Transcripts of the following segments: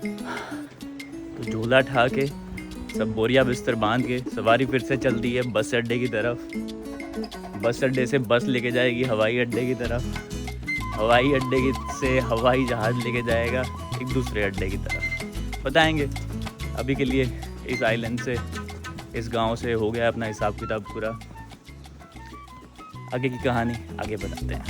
तो झोला ठा के सब बोरिया बिस्तर बांध के सवारी फिर से चलती है बस अड्डे की तरफ। बस अड्डे से बस लेके जाएगी हवाई अड्डे की तरफ। हवाई अड्डे की से हवाई जहाज़ लेके जाएगा एक दूसरे अड्डे की तरफ। बताएंगे अभी के लिए इस आइलैंड से, इस गांव से हो गया अपना हिसाब किताब पूरा। आगे की कहानी आगे बताते हैं।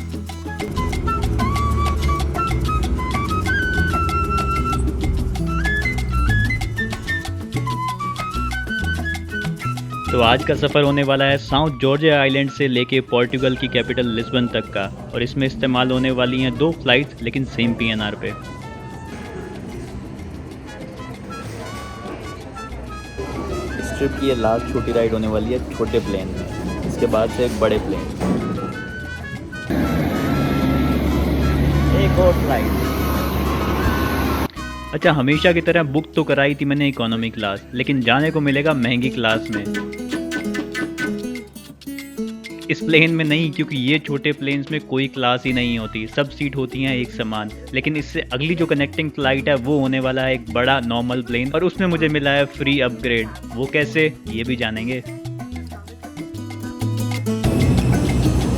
तो आज का सफ़र होने वाला है साउथ जॉर्जिया आइलैंड से लेके पोर्टुगल की कैपिटल लिस्बन तक का, और इसमें इस्तेमाल होने वाली हैं 2 फ्लाइट्स लेकिन सेम PNR पे। इस ट्रिप की ये लास्ट छोटी राइड होने वाली है छोटे प्लेन में, इसके बाद से एक बड़े प्लेन। एक और फ्लाइट। अच्छा, हमेशा की तरह बुक तो कराई थी मैंने इकोनॉमी क्लास, लेकिन जाने को मिलेगा महंगी क्लास में। इस प्लेन में नहीं, क्योंकि ये छोटे प्लेन्स में कोई क्लास ही नहीं होती, सब सीट होती हैं एक समान। लेकिन इससे अगली जो कनेक्टिंग फ्लाइट है वो होने वाला है एक बड़ा नॉर्मल प्लेन, और उसमें मुझे मिला है फ्री अपग्रेड। वो कैसे, ये भी जानेंगे।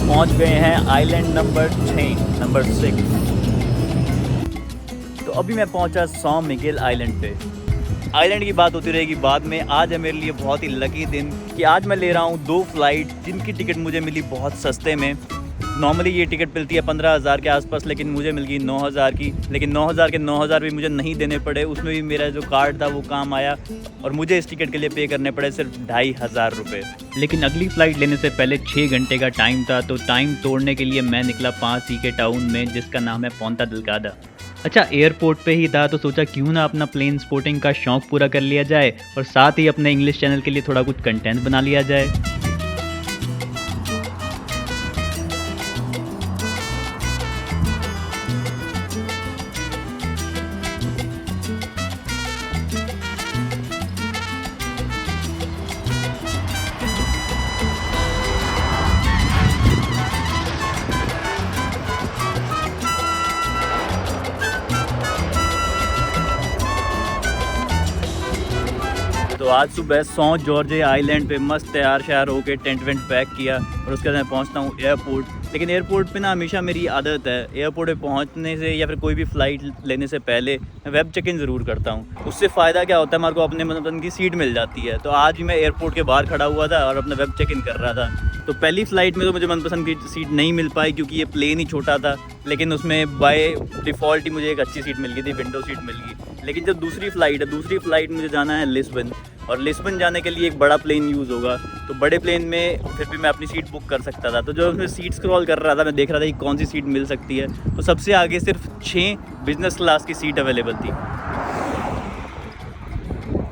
पहुंच गए हैं आइलैंड नंबर 6। तो अभी मैं पहुंचा सॉम मिगेल आइलैंड पे। आइलैंड की बात होती रहेगी बाद में। आज है मेरे लिए बहुत ही लकी दिन कि आज मैं ले रहा हूँ 2 फ्लाइट जिनकी टिकट मुझे मिली बहुत सस्ते में। नॉर्मली ये टिकट मिलती है 15,000 के आसपास, लेकिन मुझे मिल गई 9,000 की। लेकिन 9,000 के 9,000 भी मुझे नहीं देने पड़े, उसमें भी मेरा जो कार्ड था वो काम आया, और मुझे इस टिकट के लिए पे करने पड़े सिर्फ 2,500 रुपये। लेकिन अगली फ़्लाइट लेने से पहले 6 घंटे का टाइम था, तो टाइम तोड़ने के लिए मैं निकला 5 के टाउन में, जिसका नाम है पोंता दिलगादा। अच्छा, एयरपोर्ट पे ही था तो सोचा क्यों ना अपना प्लेन स्पॉटिंग का शौक पूरा कर लिया जाए, और साथ ही अपने इंग्लिश चैनल के लिए थोड़ा कुछ कंटेंट बना लिया जाए। तो आज सुबह साउथ जॉर्जिया आइलैंड पे मस्त तैयार श्यार होके टेंट वेंट पैक किया, और उसके बाद मैं पहुंचता हूँ एयरपोर्ट। लेकिन एयरपोर्ट पे ना हमेशा मेरी आदत है, एयरपोर्ट पे पहुंचने से या फिर कोई भी फ़्लाइट लेने से पहले मैं वेब चेक इन ज़रूर करता हूँ। उससे फ़ायदा क्या होता है, हमारे को अपने मनपसंद की सीट मिल जाती है। तो आज भी मैं एयरपोर्ट के बाहर खड़ा हुआ था और अपना वेब चेक इन कर रहा था। तो पहली फ़्लाइट में तो मुझे मनपसंद की सीट नहीं मिल पाई, क्योंकि ये प्लेन ही छोटा था। लेकिन उसमें बाय डिफ़ॉल्ट ही मुझे एक अच्छी सीट मिल गई थी, विंडो सीट मिल गई। लेकिन जब दूसरी फ़्लाइट मुझे जाना है लिस्बन, और लिस्बन जाने के लिए एक बड़ा प्लेन यूज़ होगा। तो बड़े प्लेन में फिर भी मैं अपनी सीट बुक कर सकता था। तो जब मैं सीट स्क्रॉल कर रहा था, मैं देख रहा था कि कौन सी सीट मिल सकती है। तो सबसे आगे सिर्फ 6 बिज़नेस क्लास की सीट अवेलेबल थी।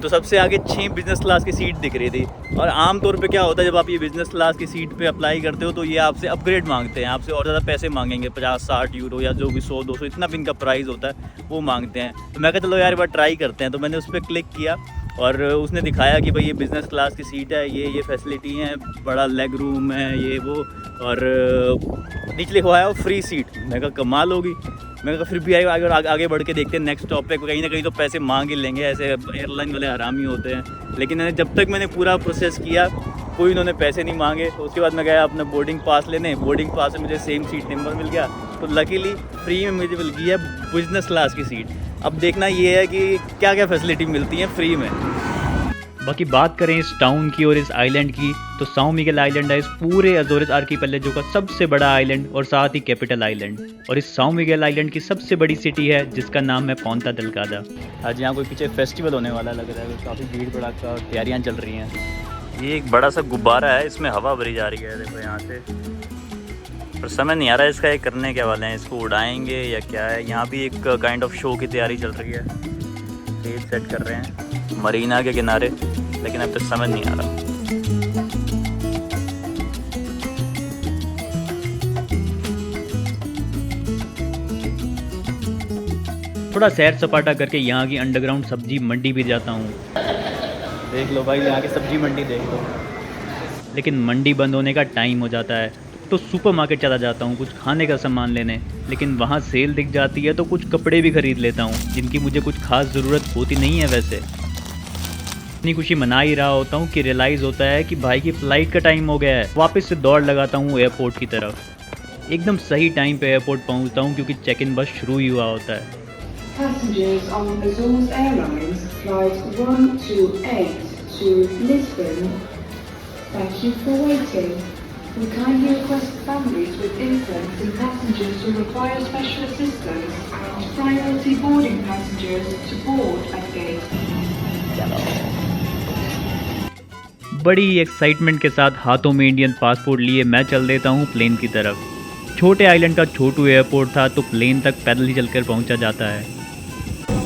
तो सबसे आगे 6 बिज़नेस क्लास की सीट दिख रही थी। और आमतौर पे क्या होता है, जब आप ये बिज़नेस क्लास की सीट पे अप्लाई करते हो तो ये आपसे अपग्रेड मांगते हैं, आपसे और ज़्यादा पैसे मांगेंगे, 50-60 यूरो या जो भी 100-200 इतना भी इनका प्राइस होता है वो मांगते हैं। तो मैं कहा चलो यार एक बार ट्राई करते हैं। तो मैंने उस पर क्लिक किया, और उसने दिखाया कि भाई ये बिज़नेस क्लास की सीट है, ये फैसिलिटी हैं, बड़ा लेग रूम है, ये वो, और नीचे लिखा है फ्री सीट। मैं कहा कमाल होगी। मैं कहा फिर भी आगे बढ़ के देखते हैं नेक्स्ट स्टॉप पे, कहीं ना कहीं तो पैसे मांग ही लेंगे, ऐसे एयरलाइन वाले हरामी होते हैं। लेकिन जब तक मैंने पूरा प्रोसेस किया कोई इन्होंने पैसे नहीं मांगे। तो उसके बाद मैं गया अपना बोर्डिंग पास लेने, बोर्डिंग पास में मुझे सेम सीट नंबर मिल गया। तो लकीली फ्री में मुझे मिल गई है बिज़नेस क्लास की सीट। अब देखना ये है कि क्या क्या फैसिलिटी मिलती हैं फ्री में। बाकी बात करें इस टाउन की और इस आइलैंड की, तो साओ मिगेल आइलैंड है इस पूरे अज़ोरेस आर्किपेलागो का सबसे बड़ा आइलैंड और साथ ही कैपिटल आइलैंड। और इस साओ मिगेल आइलैंड की सबसे बड़ी सिटी है जिसका नाम है पोंता दिलगादा। आज यहाँ कोई पीछे फेस्टिवल होने वाला लग रहा है, काफ़ी भीड़ भड़ाका तैयारियाँ चल रही हैं। ये एक बड़ा सा गुब्बारा है, इसमें हवा भरी जा रही है, देखो यहाँ से। पर समझ नहीं आ रहा है इसका ये करने क्या वाले हैं, इसको उड़ाएंगे या क्या है। यहाँ भी एक काइंड ऑफ शो की तैयारी चल रही है, स्टेज सेट कर रहे हैं मरीना के किनारे, लेकिन अब तक समझ नहीं आ रहा। थोड़ा सैर सपाटा करके यहाँ की अंडरग्राउंड सब्जी मंडी भी जाता हूँ। देख लो भाई यहाँ की सब्जी मंडी देख लो। लेकिन मंडी बंद होने का टाइम हो जाता है, तो तो सुपरमार्केट चला जाता हूँ कुछ खाने का सामान लेने, लेकिन वहाँ सेल दिख जाती है तो कुछ कपड़े भी खरीद लेता हूँ जिनकी मुझे कुछ खास ज़रूरत होती नहीं है वैसे। इतनी खुशी मना ही रहा होता हूँ कि रियलाइज़ होता है कि भाई की फ़्लाइट का टाइम हो गया है। वापस से दौड़ लगाता हूँ एयरपोर्ट की तरफ। एकदम सही टाइम पे एयरपोर्ट पहुँचता हूँ क्योंकि चेक इन बस शुरू ही हुआ होता है। Passengers on Azores Airlines Flight 128 to Lisbon. Thank you for waiting. We kindly request families with infants and passengers who require special assistance and priority boarding passengers to board at gate. बड़ी ही excitement के साथ हाथों में Indian passport लिए मैं चल देता हूँ प्लेन की तरफ। छोटे आइलैंड का छोटू एयरपोर्ट था तो प्लेन तक पैदल ही चलकर पहुँचा जाता है।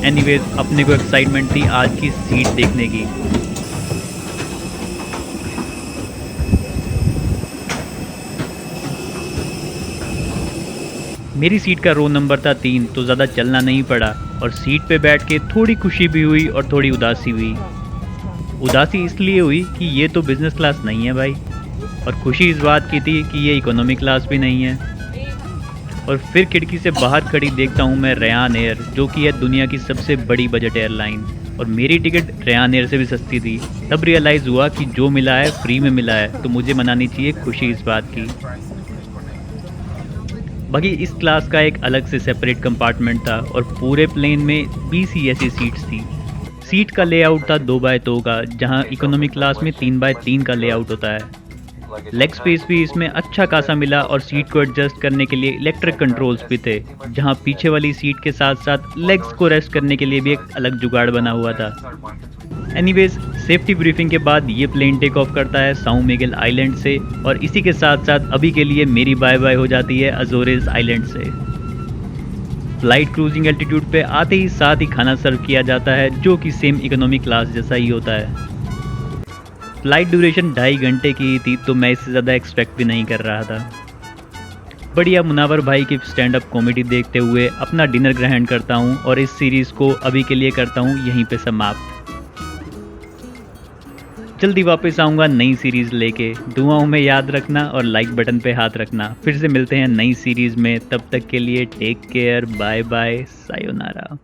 एनीवेज, अपने को एक्साइटमेंट थी आज की सीट देखने की। मेरी सीट का रो नंबर था 3 तो ज़्यादा चलना नहीं पड़ा और सीट पे बैठ के थोड़ी खुशी भी हुई और थोड़ी उदासी हुई। उदासी इसलिए हुई कि ये तो बिज़नेस क्लास नहीं है भाई, और खुशी इस बात की थी कि ये इकोनॉमी क्लास भी नहीं है। और फिर खिड़की से बाहर खड़ी देखता हूँ मैं रेयान एयर, जो कि है दुनिया की सबसे बड़ी बजट एयरलाइन, और मेरी टिकट रेयान एयर से भी सस्ती थी। तब रियलाइज़ हुआ कि जो मिला है फ्री में मिला है, तो मुझे मनानी चाहिए खुशी इस बात की। बाकी इस क्लास का एक अलग से सेपरेट कंपार्टमेंट था और पूरे प्लेन में 20 ही ऐसी सीट्स थी। सीट का लेआउट था 2x2 का, जहां इकोनॉमी क्लास में 3x3 का लेआउट होता है। लेग स्पेस भी इसमें अच्छा खासा मिला और सीट को एडजस्ट करने के लिए इलेक्ट्रिक कंट्रोल्स भी थे, जहां पीछे वाली सीट के साथ साथ लेग्स को रेस्ट करने के लिए भी एक अलग जुगाड़ बना हुआ था। एनीवेज, सेफ्टी ब्रीफिंग के बाद ये प्लेन टेक ऑफ करता है साउ मिगेल आइलैंड से, और इसी के साथ साथ अभी के लिए मेरी बाय बाय हो जाती है अजोरेस आइलैंड से। फ्लाइट क्रूजिंग एल्टीट्यूड पे आते ही साथ ही खाना सर्व किया जाता है, जो कि सेम इकोनॉमी क्लास जैसा ही होता है। फ्लाइट ड्यूरेशन 2.5 घंटे की ही थी, तो मैं इससे ज़्यादा एक्सपेक्ट भी नहीं कर रहा था। बढ़िया मुनावर भाई की स्टैंड अप कॉमेडी देखते हुए अपना डिनर ग्रहण करता हूँ और इस सीरीज़ को अभी के लिए करता हूँ यहीं पे समाप्त। जल्दी वापस आऊँगा नई सीरीज़ लेके। दुआओं में याद रखना और लाइक बटन पे हाथ रखना। फिर से मिलते हैं नई सीरीज़ में, तब तक के लिए take care, bye bye, sayonara.